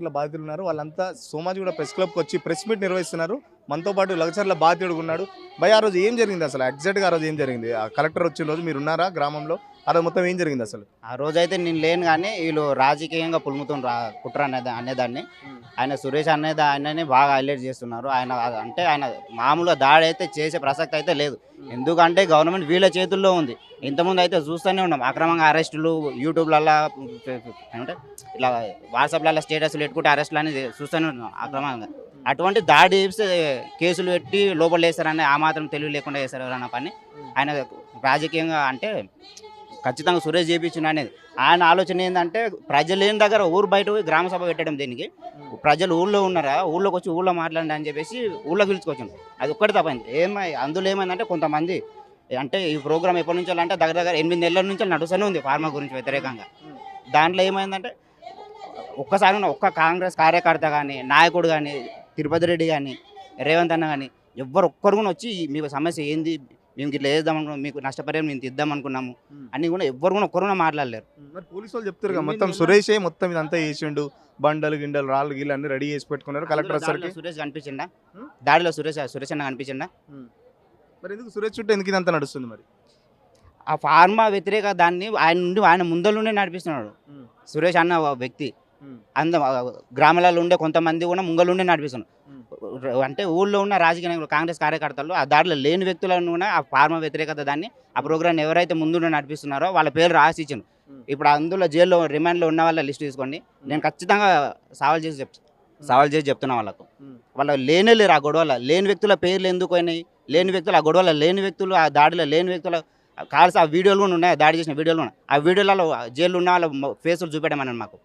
లగచర్ల బాధితులు ఉన్నారు. వాళ్ళంతా సోమాజిగూడ ప్రెస్ క్లబ్కి వచ్చి ప్రెస్ మీట్ నిర్వహిస్తున్నారు. మనతో పాటు లగచర్ల బాధితుడు ఉన్నాడు. భయ్ ఆ రోజు ఏం జరిగింది అసలు? ఎగ్జాక్ట్గా ఆ రోజు ఏం జరిగింది? ఆ కలెక్టర్ వచ్చిన రోజు మీరు ఉన్నారా గ్రామంలో? ఆ రోజు మొత్తం ఏం జరిగింది అసలు? ఆ రోజైతే నేను లేను కానీ వీళ్ళు రాజకీయంగా పులుముతుండ్రు కుట్ర అనేదాన్ని. ఆయన సురేష్ ఆయనని బాగా హైలైట్ చేస్తున్నారు. ఆయన మామూలుగా దాడి అయితే చేసే ప్రసక్తి అయితే లేదు. ఎందుకంటే గవర్నమెంట్ వీళ్ళ చేతుల్లో ఉంది. ఇంతకుముందు అయితే చూస్తూనే ఉన్నాం అక్రమంగా అరెస్టులు యూట్యూబ్లల్లో అంటే ఇలా వాట్సాప్లలో స్టేటస్లు పెట్టుకుంటే అరెస్టులు అనేది చూస్తూనే ఉన్నాం అక్రమంగా. అటువంటి దాడి చేస్తే కేసులు పెట్టి లోపల వేస్తారని ఆ మాత్రం తెలివి లేకుండా చేస్తారు ఎవరన్నా పని. ఆయన రాజకీయంగా అంటే ఖచ్చితంగా సురేష్ చేయించిన అనేది ఆయన ఆలోచన ఏంటంటే ప్రజలు లేని దగ్గర ఊరు బయట పోయి గ్రామ సభ పెట్టడం దీనికి. ప్రజలు ఊళ్ళో ఉన్నారా, ఊళ్ళోకి వచ్చి ఊళ్ళో మాట్లాడండి అని చెప్పేసి ఊళ్ళో పిలుచుకొచ్చింది. అది ఒక్కటి తప్పైంది. అందులో ఏమైందంటే కొంతమంది అంటే ఈ ప్రోగ్రామ్ ఎప్పటి నుంచో అంటే దగ్గర 8 నెలల నుంచి నడుస్తూనే ఉంది ఫార్మా గురించి వ్యతిరేకంగా. దాంట్లో ఏమైందంటే ఒక్క కాంగ్రెస్ కార్యకర్త కానీ, నాయకుడు కానీ, తిరుపతి రెడ్డి కానీ, రేవంత్ అన్న కానీ ఒక్కరు కూడా వచ్చి మీకు సమస్య ఏంది, మేము ఇట్లా వేద్దాం అనుకున్నాం, మీకు నష్టపరిహారం మేము ఇద్దాం అనుకున్నాము అని కూడా ఒక్కరు కూడా మాట్లాడలేరు. మరి పోలీసు వాళ్ళు చెప్తారు కదా మొత్తం సురేషే మొత్తం ఇదంతా చేసిండు, బండలు గిండలు రాళ్ళు గిళ్ళు అన్ని రెడీ చేసి పెట్టుకున్నారు. కలెక్టర్ సరికి సురేష్ కనిపించిందా? దాడిలో సురేష్ అన్న కనిపించిందా? మరి ఎందుకు సురేష్ చుట్టూ ఎందుకు ఇదంతా నడుస్తుంది? మరి ఆ ఫార్మా వ్యతిరేక దాన్ని ఆయన ముందరుండే నడిపిస్తున్నాడు సురేష్ అన్న వ్యక్తి. గ్రామాలలో ఉండే కొంతమంది కూడా ముంగలుండే నడిపిస్తున్నారు. అంటే ఊళ్ళో ఉన్న రాజకీయ నాయకులు, కాంగ్రెస్ కార్యకర్తలు ఆ దాడిలో లేని వ్యక్తులను కూడా ఆ ఫార్మా వ్యతిరేకత దాన్ని ఆ ప్రోగ్రాన్ని ఎవరైతే ముందుండే నడిపిస్తున్నారో వాళ్ళ పేరు రాసిచ్చాను. ఇప్పుడు అందులో జైల్లో రిమాండ్లో ఉన్న వాళ్ళ లిస్ట్ తీసుకోండి. నేను ఖచ్చితంగా సవాల్ చేసి చెప్తున్నా వాళ్ళకు. వాళ్ళ లేరు ఆ గొడవల లేని వ్యక్తుల పేర్లు ఎందుకు అయినాయి, లేని వ్యక్తులు ఆ గొడవల లేని వ్యక్తులు ఆ దాడిలో లేని వ్యక్తుల కాల్సి ఆ వీడియోలు కూడా ఉన్నాయి, దాడి చేసిన వీడియోలు ఉన్నాయి. ఆ వీడియోలలో జైల్లో ఉన్న వాళ్ళ ఫేసులు చూపెట్టమని మాకు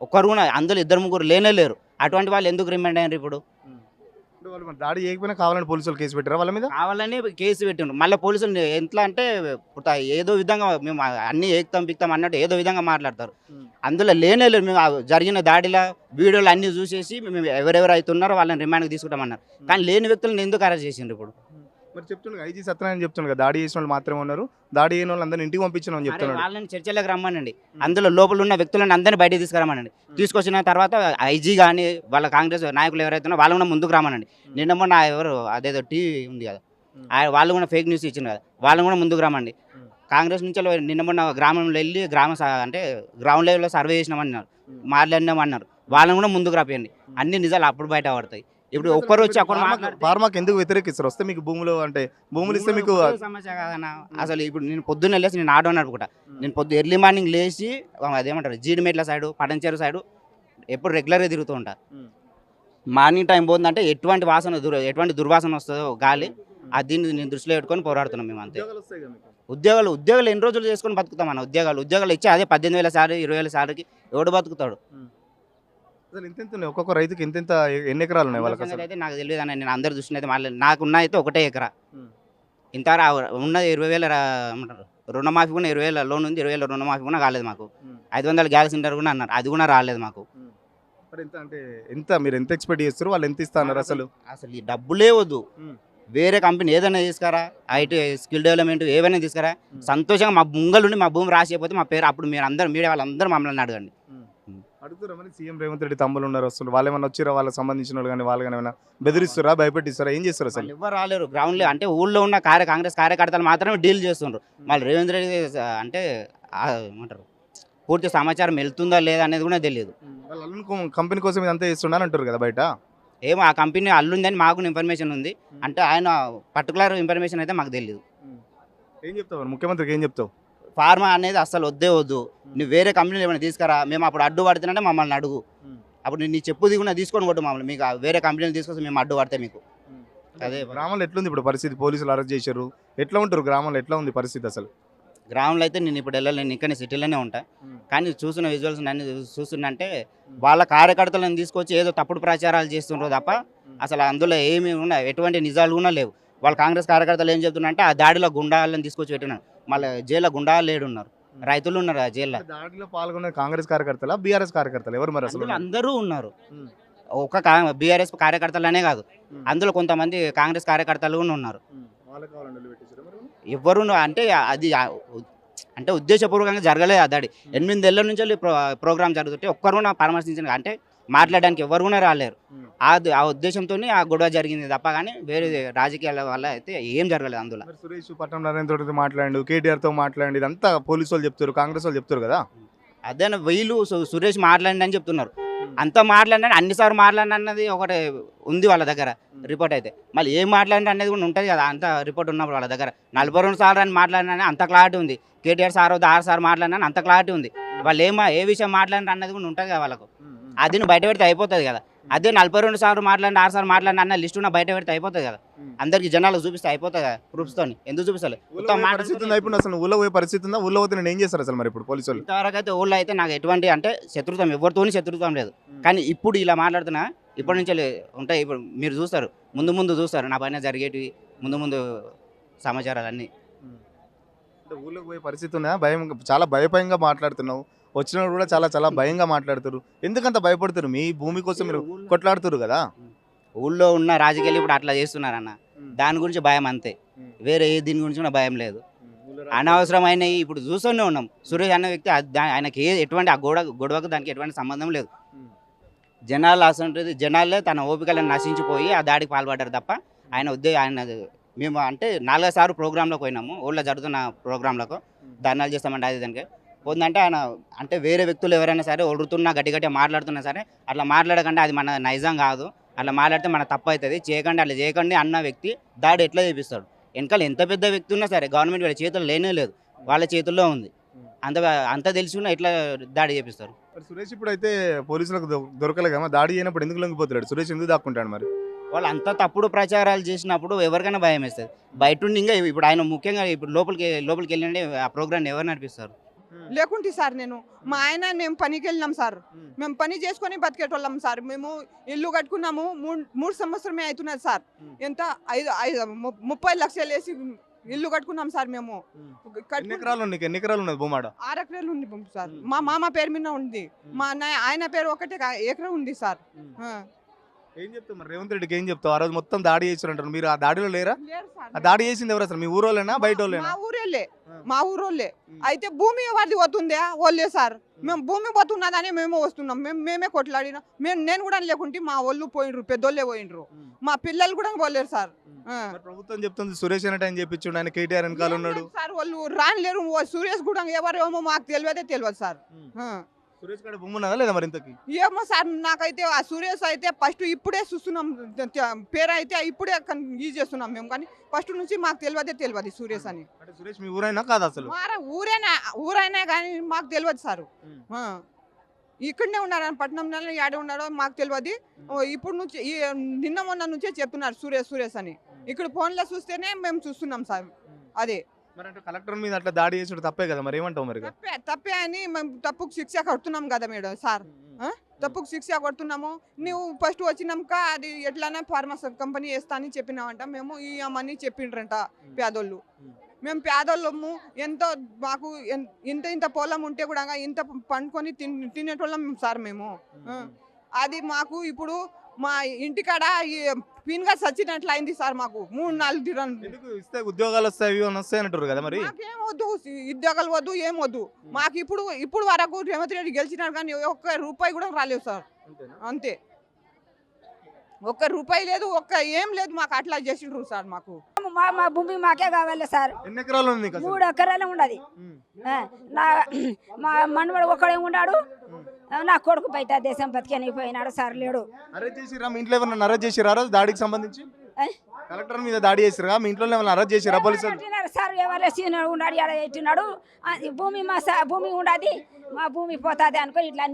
ఒక్కరు కూడా అందులో 2-3 లేరు. అటువంటి వాళ్ళు ఎందుకు రిమాండ్ అయ్యారు? ఇప్పుడు దాడి చేయకపోయినా కావాలని పోలీసులు కేసు పెట్టారా వాళ్ళ మీద? కావాలని కేసు పెట్టిండ్రు. మళ్ళీ పోలీసులు ఎట్లా అంటే ఏదో విధంగా మేము అన్ని ఏక్తాం అన్నట్టు ఏదో విధంగా మాట్లాడతారు. అందులో లేరు. మేము జరిగిన దాడిలో వీడియోలు అన్ని చూసేసి మేము ఎవరెవరు అవుతున్నారో వాళ్ళని రిమాండ్కి తీసుకుంటామన్నారు. కానీ లేని వ్యక్తులను ఎందుకు అరెస్ట్ చేసిండ్రు? ఇప్పుడు మరి చెప్తున్నాడు ఐజీ సత్యనారాయణ చెప్తున్నాడు కదా, దాడి చేసిన వాళ్ళు మాత్రమే ఉన్నారు, దాడి చేయని వాళ్ళు అందరినీ ఇంటికి పంపించిన చెప్తున్నాడు. వాళ్ళని చర్చలకు రమ్మనండి, అందులో లోపల ఉన్న వ్యక్తులను అందరినీ బయటకు తీసుకురమ్మనండి. తీసుకొచ్చిన తర్వాత ఐజీ కానీ వాళ్ళ కాంగ్రెస్ నాయకులు ఎవరైతే ఉన్నారో వాళ్ళు కూడా ముందుకు రమ్మనండి. నిన్న మొన్న ఎవరు అదేదో టీవీ ఉంది కదా, వాళ్ళు కూడా ఫేక్ న్యూస్ ఇచ్చింది కదా, వాళ్ళని కూడా ముందుకు రమ్మండి. కాంగ్రెస్ నుంచి నిన్న మొన్న గ్రామంలో వెళ్ళి అంటే గ్రౌండ్ లెవెల్లో సర్వే చేసినామన్నారు, మాట్లాడినామన్నారు. వాళ్ళని కూడా ముందుకు రాపియండి. అన్ని నిజాలు అప్పుడు బయట పడతాయి. ఇప్పుడు ఒక్కరు వచ్చి అక్కడ ఫార్మాకి ఎందుకు వ్యతిరేకిస్తారు? వస్తే మీకు భూములు ఇస్తే మీకు సమస్య కాదన్నా. అసలు ఇప్పుడు నేను పొద్దున్న లేచి నేను ఆటో నడుపుకుంటా. నేను ఎర్లీ మార్నింగ్ లేచి అదేమంటారు జీడిమెట్ల సైడు, పటంచేరు సైడు ఎప్పుడు రెగ్యులర్గా తిరుగుతూ ఉంటా. మార్నింగ్ టైం పోతుందంటే ఎటువంటి దుర్వాసన వస్తుందో గాలి, దీన్ని నేను దృష్టిలో పెట్టుకొని పోరాడుతున్నాం మేము. అంతే. ఉద్యోగాలు ఎన్ని రోజులు చేసుకొని బతుకుతామన్న? ఉద్యోగాలు ఇచ్చి అదే 18,000 సాలరీ 20,000 సాలరీకి ఎవడు బతుకుతాడు? అసలు ఇంత ఒక్కొక్క రైతుకి ఎన్ని ఎకరాలు ఉన్నాయి వాళ్ళకి? అయితే నాకు తెలియదు అన్న, నేను అందరి దృష్టిని అయితే నాకున్న అయితే 1 ఎకరా. ఇంత ఉన్నది 20,000 ఏమంటారు రుణమాఫీ కూడా 20,000 లోన్ ఉంది, 20,000 రుణమాఫీ కూడా కాలేదు మాకు. 500 గ్యాస్ సిలిండర్ కూడా అన్నారు, అది కూడా రాలేదు మాకు. మరి మీరు ఎంత ఎక్స్పెక్ట్ చేస్తారు? వాళ్ళు ఎంత ఇస్తున్నారు? అసలు ఈ డబ్బులే వద్దు, వేరే కంపెనీ ఏదైనా తీసుకురా, ఐటీ స్కిల్ డెవలప్మెంట్ ఏవైనా తీసుకురా, సంతోషంగా మా ముంగలుండి మా భూమి రాసిపోతే మా పేరు అప్పుడు మీరు అందరూ మీడియా వాళ్ళందరూ మమ్మల్ని అడగండి. అడుగుతారా మరి? సీఎం రేవంత్ రెడ్డి తమ్ముళ్ళు ఉన్నారు, వస్తున్నారు, వాళ్ళు ఏమైనా వచ్చిరా? వాళ్ళకి సంబంధించిన వాళ్ళు కానీ వాళ్ళు కానీ ఏమైనా బెదిరిస్తారా, భయపెట్టిస్తారా, ఏం చేస్తారు? అసలు ఎవరు రాలేరు. గ్రౌండ్లో అంటే ఊళ్ళో ఉన్న కాంగ్రెస్ కార్యకర్తలు మాత్రమే డీల్ చేస్తున్నారు. మళ్ళీ రేవంత్ రెడ్డి అంటే ఏమంటారు పూర్తి సమాచారం వెళ్తుందా లేదా అనేది కూడా తెలియదు. కంపెనీ కోసం ఇదంతా చేస్తున్నారు అంటారు కదా బయట. ఏమో ఆ కంపెనీ అల్లుందని మాకు ఇన్ఫర్మేషన్ ఉంది, అంటే ఆయన పర్టికులర్ ఇన్ఫర్మేషన్ అయితే మాకు తెలియదు. ఏం చెప్తావు ముఖ్యమంత్రికి? ఏం చెప్తావు? ఫార్మా అనేది అసలు వద్దు, నువ్వు వేరే కంపెనీలు ఏమైనా తీసుకురా, మేము అప్పుడు అడ్డు పడుతున్నట్టే మమ్మల్ని అడుగు, అప్పుడు నీ చెప్పు దిగున తీసుకొని కొట్టు మమ్మల్ని, మీకు వేరే కంపెనీలు తీసుకొస్తే మేము అడ్డు పడితే మీకు. అదే గ్రామంలో ఎట్లుంది ఇప్పుడు పరిస్థితి? పోలీసులు అరెస్ట్ చేశారు, ఎట్లా ఉంటారు గ్రామంలో? ఎట్లా ఉంది పరిస్థితి అసలు? గ్రామంలో అయితే నేను ఇప్పుడు వెళ్ళలేను, ఇక్కడ సిటీలోనే ఉంటా. కానీ చూసిన విజువల్స్ అన్ని చూస్తుందంటే వాళ్ళ కార్యకర్తలను తీసుకొచ్చి ఏదో తప్పుడు ప్రచారాలు చేస్తుండ్రు తప్ప అసలు అందులో ఏమి ఉన్నాయి, ఎటువంటి నిజాలు కూడా లేవు. వాళ్ళ కాంగ్రెస్ కార్యకర్తలు ఏం చెప్తున్నారంటే ఆ దాడిలో గుండాలను తీసుకొచ్చి పెట్టినారు, మళ్ళీ జైల్లో గుండాలు ఉన్నారు, రైతులు ఉన్నారు ఆ జైల్లో. దాడిలో పాల్గొన్న కాంగ్రెస్ కార్యకర్తలు, బీఆర్ఎస్ కార్యకర్తలు ఎవరు మరి? అసలు అందరూ ఉన్నారు, ఒక్క బీఆర్ఎస్ కార్యకర్తలనే కాదు, అందులో కొంతమంది కాంగ్రెస్ కార్యకర్తలు కూడా ఉన్నారు. ఎవరు అంటే అది ఉద్దేశపూర్వకంగా జరగలేదు ఆ దాడి. 8 నెలల నుంచి ప్రోగ్రామ్ జరుగుతుంటే ఒక్కరు పరామర్శించిన అంటే మాట్లాడడానికి ఎవరు కూడా రాలేరు. ఆ ఉద్దేశంతో ఆ గొడవ జరిగింది తప్ప కానీ వేరే రాజకీయాల వల్ల అయితే ఏం జరగలేదు అందులో. మరి సురేష్ పట్నం నరేంద్రతో మాట్లాడు, కేటీఆర్తో మాట్లాడి ఇదంతా పోలీసు వాళ్ళు చెప్తారు, కాంగ్రెస్ వాళ్ళు చెప్తారు కదా. అదే వీళ్ళు సురేష్ మాట్లాడండి అని చెప్తున్నారు. అంత మాట్లాడిన అన్నిసార్లు మాట్లాడిన అన్నది ఒకటి ఉంది వాళ్ళ దగ్గర రిపోర్ట్ అయితే. మళ్ళీ ఏం మాట్లాడిన అనేది కూడా ఉంటుంది కదా, అంత రిపోర్ట్ ఉన్నప్పుడు వాళ్ళ దగ్గర 42 సార్లు అని మాట్లాడినా అంత క్లారిటీ ఉంది. కేటీఆర్ సార్ 6 సార్లు మాట్లాడినా అంత క్లారిటీ ఉంది. వాళ్ళు ఏ విషయం మాట్లాడిన అన్నది కూడా ఉంటుంది కదా వాళ్ళకు. అది నువ్వు బయట పెడితే అయిపోతుంది కదా. అదే 42 సార్లు మాట్లాడిన 6 సార్లు మాట్లాడిన అన్న లిస్ట్ ఉన్న బయట పెడితే అయిపోతుంది కదా. అందరికి జనాలకు చూపిస్తే అయిపోతుంది కదా ప్రూఫ్స్తో. ఎందుకు చూపిస్తలేదు? అసలు ఊళ్ళో పోయే పరిస్థితి ఉందా? ఊళ్ళో పోతే నేను ఏం చేస్తారు అసలు మరి ఇప్పుడు పోలీసు వాళ్ళు? ఇంతవరకు అయితే ఊళ్ళో అయితే నాకు ఎటువంటి అంటే శత్రుత్వం ఎవరితోని శత్రుత్వం లేదు. కానీ ఇప్పుడు ఇలా మాట్లాడుతున్నా ఇప్పటి నుంచి ఉంటాయి. ఇప్పుడు మీరు చూస్తారు, ముందు చూస్తారు నా పైన జరిగేటివి ముందు సమాచారాలన్నీ. ఊళ్ళోకి పోయే పరిస్థితి ఉందా? భయం, చాలా భయంగా మాట్లాడుతున్నావు. వచ్చినప్పుడు కూడా చాలా భయంగా మాట్లాడుతారు. ఎందుకంత భయపడుతారు? మీ భూమి కోసం మీరు కొట్లాడుతారు కదా. ఊళ్ళో ఉన్న రాజకీయాలు ఇప్పుడు అట్లా చేస్తున్నారన్న, దాని గురించి భయం అంతే. వేరే దీని గురించి కూడా భయం లేదు. అనవసరమైన ఇప్పుడు చూస్తూనే ఉన్నాం. సురేష్ అన్న వ్యక్తి ఆయనకి ఎటువంటి ఆ గొడవకు దానికి ఎటువంటి సంబంధం లేదు. జనాలు అసలు జనాలే తన ఓపికలను నశించిపోయి ఆ దాడికి పాల్పడ్డారు తప్ప ఆయన మేము అంటే 4 సార్లు ప్రోగ్రాంలోకి పోయినాము. ఊళ్ళో జరుగుతున్న ప్రోగ్రాంలకు ధర్నాలు చేస్తామంటే అది దానికి పోతుందంటే ఆయన అంటే వేరే వ్యక్తులు ఎవరైనా సరే ఒడుతున్నా గట్టిగా మాట్లాడుతున్నా సరే అట్లా మాట్లాడకండి, అది మన నైజం కాదు, అట్లా మాట్లాడితే మన తప్పు అవుతుంది, అట్లా చేయకండి అన్న వ్యక్తి దాడి ఎట్లా చేపిస్తాడు? వెనకాల ఎంత పెద్ద వ్యక్తి ఉన్నా సరే గవర్నమెంట్ వాళ్ళ చేతుల్లో లేనే లేదు, వాళ్ళ చేతుల్లో ఉంది. అంత తెలుసుకున్నా ఎట్లా దాడి చేపిస్తారు? సురేష్ ఇప్పుడు అయితే పోలీసులకు దొరకలే కదా, దాడి చేయనప్పుడు ఎందుకు లొంగిపోతున్నాడు? సురేష్ ఎందుకు దాక్కుంటాడు మరి? వాళ్ళు అంత తప్పుడు ప్రచారాలు చేసినప్పుడు ఎవరికైనా భయం వేస్తుంది. బయట ఉండి ఇంకా ఇప్పుడు ఆయన ముఖ్యంగా ఇప్పుడు లోపలికి వెళ్ళండి ఆ ప్రోగ్రామ్ ఎవరు నడిపిస్తారు? లేకుంటే సార్ మా ఆయన మేము పనికి వెళ్ళినాం సార్. మేము పని చేసుకొని బతికేటోళ్ళం సార్. మేము ఇల్లు కట్టుకున్నాము, 3 సంవత్సరమే అవుతున్నది సార్. ఎంత 30 లక్షలు వేసి ఇల్లు కట్టుకున్నాం సార్. మేము ఎన్ని ఎకరాలు ఉన్నది భూమాడ? 6 ఎకరాలు ఉంది సార్. మా మామ పేరు మీద ఉంది, మా ఆయన పేరు ఒకటే ఎకరం ఉంది సార్. ఏం చెప్తావు మరి రేవంత్ రెడ్డికి? ఏం చెప్తావు? ఆ రోజు మొత్తం దాడి చేసినట్టు, మీరు ఆ దాడిలో లేరా? ఆ దాడి చేసింది ఎవరు అసలు? మీ ఊరోళ్ళేనా బయట వాళ్ళేనా? మా ఊరోళ్ళే. అయితే భూమి ఎవరిది పోతుందా? వాళ్ళే సార్. మేము భూమి పోతున్నదని మేము వస్తున్నాం, మేమే కొట్లాడినా. నేను కూడా లేకుంటే మా వాళ్ళు పోయినరు, పెద్దోళ్ళే పోయినరు, మా పిల్లలు కూడా పోలేరు సార్. ప్రభుత్వం చెప్తుంది సురేష్ అనేట ఆయన చెప్పించు, ఆయన కేటీఆర్ వెనకాల ఉన్నాడు సార్. వాళ్ళు రానిలేరు. సురేష్ కూడా ఎవరేమో మాకు తెలియదు సార్. సురేష్ కాడ భూమి ఉన్నదా లేదా మరి ఇంతకి? ఏమో సార్, నాకైతే ఆ సురేష్ అయితే ఫస్ట్ ఇప్పుడే చూస్తున్నాం, పేరు అయితే ఇప్పుడే యూజ్ చేస్తున్నాం మేము. కానీ ఫస్ట్ నుంచి మాకు తెలియదు సురేష్ అని. సురేష్ మీ ఊరైనా కాదు అసలు? ఊరైనా కానీ మాకు తెలియదు సార్. ఇక్కడనే ఉన్నారని పట్నంలో యాడ ఉన్నాడో మాకు తెలియదు. ఇప్పుడు నుంచి నిన్న మొన్న నుంచే చెప్తున్నారు సురేష్ అని. ఇక్కడ ఫోన్లో చూస్తేనే మేము చూస్తున్నాం సార్. అదే మరి అంటే కలెక్టర్ మీద అట్లా దాడి చేసాడు తప్పే కదా, మరి ఏమంటావు? మరి తప్పే అని మేము తప్పుకు శిక్ష కడుతున్నాం కదా మేడం సార్. తప్పుకు శిక్ష కొడుతున్నాము. నువ్వు ఫస్ట్ వచ్చినాక అది ఎట్లనే ఫార్మసీ కంపెనీ వేస్తా అని చెప్పినామంట. మేము ఇవ్వమని చెప్పిండ్రంట పేదోళ్ళు. మేము పేదోళ్ళము, ఎంతో మాకు ఇంత పొలం ఉంటే కూడా ఇంత పండుకొని తినేటోళ్ళం సార్ మేము. అది మాకు ఇప్పుడు మా ఇంటికాడ పిన్గా సచ్చినట్లు అయింది సార్. మాకు 3-4 దినాలు ఇస్తే ఉద్యోగాలు వస్తాయి అంటారు కదా, మరి మాకేం వద్దు, ఉద్యోగాలు వద్దు, ఏం వద్దు మాకు. ఇప్పుడు వరకు రేవంత్ రెడ్డి గెలిచినారు కానీ ₹1 కూడా రాలేవు సార్. అంతే, ₹1 లేదు, ఏం లేదు. మాకు అట్లా చేసిండ్రు సార్. మాకు మా భూమి మాకే కావాలి సార్. ఎన్ని ఎకరాలు ఉంది? 3 ఎకరాలు ఉండదు. మా మనవడు ఒక్కడే ఉన్నాడు, నా కొడుకు బయట దేశం బతికని పోయినాడు సార్. లేడు. అరెస్ట్ చేసిరా? మీ ఇంట్లో ఎవరైనా అరెస్ట్ చేసిరా దాడికి సంబంధించి? కలెక్టర్ మీద దాడి చేసిరా? మీ ఇంట్లో ఏమైనా అరెస్ట్ చేసిరా పోలీసులు? సార్ ఎవరు ఉన్నాడు ఎట్టినాడు? భూమి భూమి ఉండదు, మా భూమి పోతుంది అనుకో ఇట్లా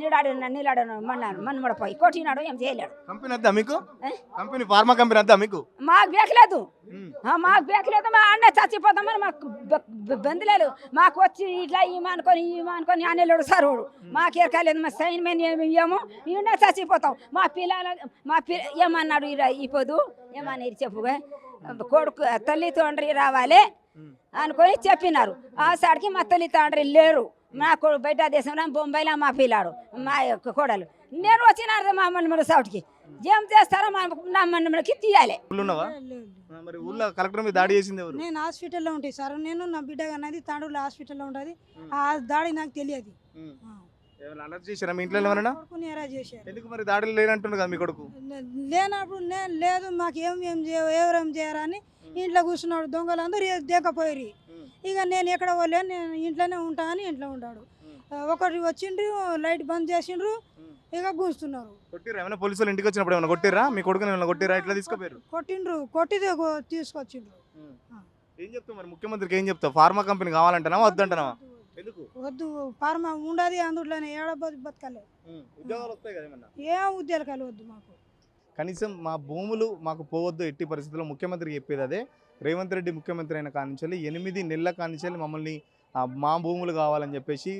నిలబడమన్నారు. మనమడ పోయి కొట్టినాడు, ఏం చేయలేడు. కంపెనీ వద్దా మీకు? కంపెనీ ఫార్మా కంపెనీ వద్దా మీకు? మాకు బేకలేదు, మా అన్న చచ్చిపోతామని మాకు బంధులేదు. మాకు వచ్చి ఇట్లా ఈమెనుకొని అనేలేడు సార్. వాడు మాకు ఎరకాలేదు, మా సైన్ మీద ఏమో ఈయన చచ్చిపోతాం. మా ఏమన్నాడు ఇప్పుడు ఏమన్నా చెప్పుగా కొడుకు తల్లి తండ్రి రావాలి అనుకొని చెప్పినారు. ఆ సాడికి మా తల్లి తండ్రి లేరు. మా కొడుకు బయట దేశంలో బొంబాయిలో మా పిల్లాడు, మా యొక్క కోడలు. నేను వచ్చినారు మా మన్మడి సౌటికి. ఏం చేస్తారో నా మన్మడికి తీయాలి. మరి ఊళ్ళో కలెక్టర్ మీద దాడి చేసింది ఎవరు? నేను హాస్పిటల్లో ఉంటాయి సార్. నేను నా బిడ్డ అన్నది తాండూరులో హాస్పిటల్లో ఉంటుంది. ఆ దాడి నాకు తెలియదు. ఏమైనా అలర్ట్ చేశారా మీ ఇంట్లో ఎవరైనా? కొడుకుని ఎరా చేశారు. ఎందుకు మరి దాడులు లేనంటుండు కదా మీ కొడుకు? లేనప్పుడు నేను లేదు మాకు ఏం ఎవరేం చేయరని ఇంట్లో కూర్చున్నాడు. దొంగలందరూ దేకపోయి ఇక నేను ఎక్కడ పోలేను, నేను ఇంట్లోనే ఉంటా అని ఇంట్లో ఉన్నాడు. ఒకటి వచ్చిండ్రు, లైట్ బంద్ చేసిండ్రు, ఇక కూస్తున్నారు. కొట్టిరా ఏమైనా? పోలీసులు ఇంటికి వచ్చినప్పుడు ఏమైనా కొట్టిరా? మీ కొడుకుని ఏమైనా కొట్టిరా? ఇట్లా తీసుకుపోయారు? కొట్టిండ్రు, కొట్టిదే తీసుకొచ్చిండ్రు. ఏం చెప్తావు మరి ముఖ్యమంత్రికి? ఏం చెప్తావు? ఫార్మా కంపెనీ కావాలంటున్నావా వద్దంటున్నావా? ఎందుకు? వద్దు, ఫార్మా ఉండదు అందులోనే బతకాలి. ఉద్యోగాలు వస్తాయి కదా ఏమన్నా? ఏం ఉద్యోగాలు వద్దు మాకు. కనీసం మా భూములు మాకు పోవద్దు ఎట్టి పరిస్థితుల్లో ముఖ్యమంత్రికి చెప్పేది అదే. రేవంత్ రెడ్డి ముఖ్యమంత్రి అయిన కానించాలి 8 నెలల కానించాలి మమ్మల్ని మా భూములు కావాలని చెప్పేసి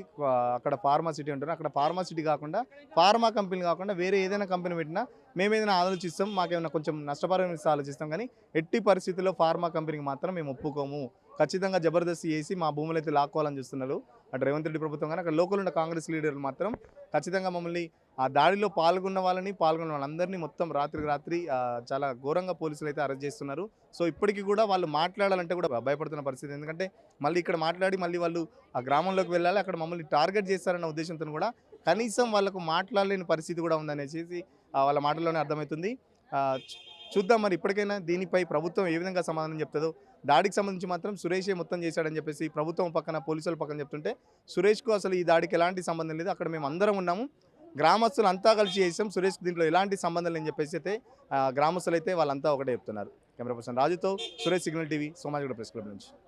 అక్కడ ఫార్మా సిటీ ఉంటారు. అక్కడ ఫార్మా సిటీ కాకుండా ఫార్మా కంపెనీ కాకుండా వేరే ఏదైనా కంపెనీ పెట్టినా మేము ఏదైనా ఆలోచిస్తాం, మాకేమైనా కొంచెం నష్టపరిహారం ఇస్తే ఆలోచిస్తాం, కానీ ఎట్టి పరిస్థితుల్లో ఫార్మా కంపెనీకి మాత్రం మేము ఒప్పుకోము. ఖచ్చితంగా జబర్దస్త్ చేసి మా భూములు అయితే లాక్కోవాలని చూస్తున్నారు అటు రేవంత్ రెడ్డి ప్రభుత్వం. కానీ అక్కడ లోకల్ ఉన్న కాంగ్రెస్ లీడర్లు మాత్రం ఖచ్చితంగా మమ్మల్ని ఆ దాడిలో పాల్గొన్న వాళ్ళందరినీ మొత్తం రాత్రికి రాత్రి చాలా ఘోరంగా పోలీసులు అయితే అరెస్ట్ చేస్తున్నారు. సో ఇప్పటికీ కూడా వాళ్ళు మాట్లాడాలంటే కూడా భయపడుతున్న పరిస్థితి. ఎందుకంటే మళ్ళీ ఇక్కడ మాట్లాడి మళ్ళీ వాళ్ళు ఆ గ్రామంలోకి వెళ్ళాలి, అక్కడ మమ్మల్ని టార్గెట్ చేస్తారన్న ఉద్దేశంతో కూడా కనీసం వాళ్ళకు మాట్లాడలేని పరిస్థితి కూడా ఉందనేసి వాళ్ళ మాటల్లోనే అర్థమవుతుంది. చూద్దాం మరి ఇప్పటికైనా దీనిపై ప్రభుత్వం ఏ విధంగా సమాధానం చెప్తుందో. దాడికి సంబంధించి మాత్రం సురేషే మొత్తం చేశాడని చెప్పేసి ప్రభుత్వం పక్కన పోలీసుల పక్కన చెప్తుంటే సురేష్కు అసలు ఈ దాడికి ఎలాంటి సంబంధం లేదు, అక్కడ మేము అందరం ఉన్నాము, గ్రామస్తులు అంతా కలిసి చేసాం, సురేష్ దీంట్లో ఎలాంటి సంబంధం లేని చెప్పేసి అయితే గ్రామస్తులు అయితే వాళ్ళంతా ఒకటే చెప్తున్నారు. కెమెరా పర్సన్ రాజుతో Suresh, signal TV, Somajiguda press club నుంచి.